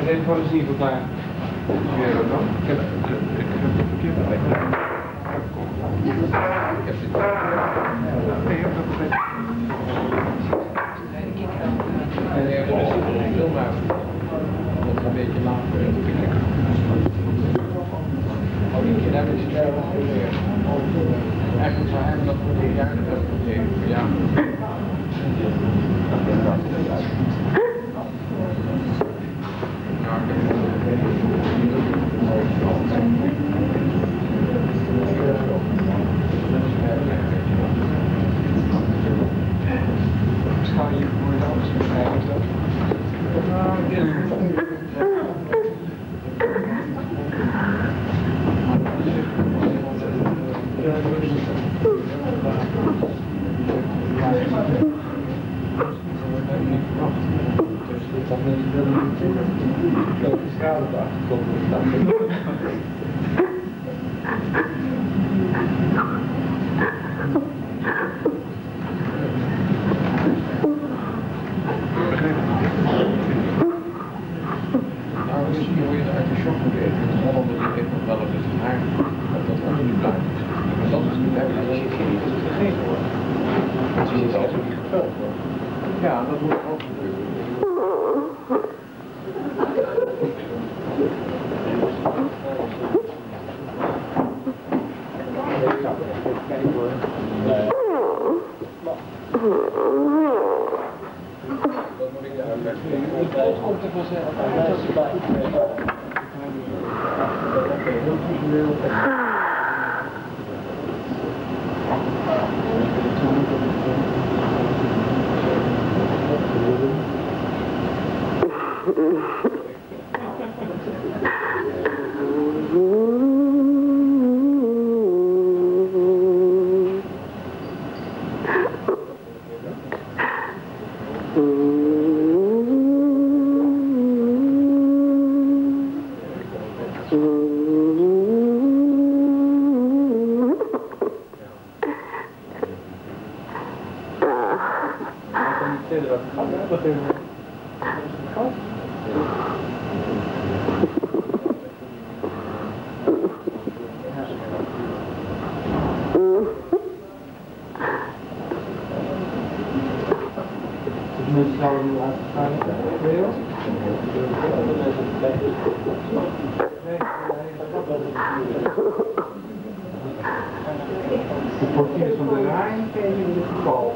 even van de zien vandaag. Weer wat dan? Ik heb het verkeerd uitgelegd. Ik heb dit. Nee, dat is het. Nee, dat is niet veel maar. Dat is een beetje laag. Oh, die keer hebben ze daar wel weer. Eigenlijk zou hij dat voor dit jaar dat gegeven. Ja. Sta je voor je alles beschrijven zo? Ja, dat moet ook gebeuren. Het komt er vanzelf de portiers van de Rijn in dit geval.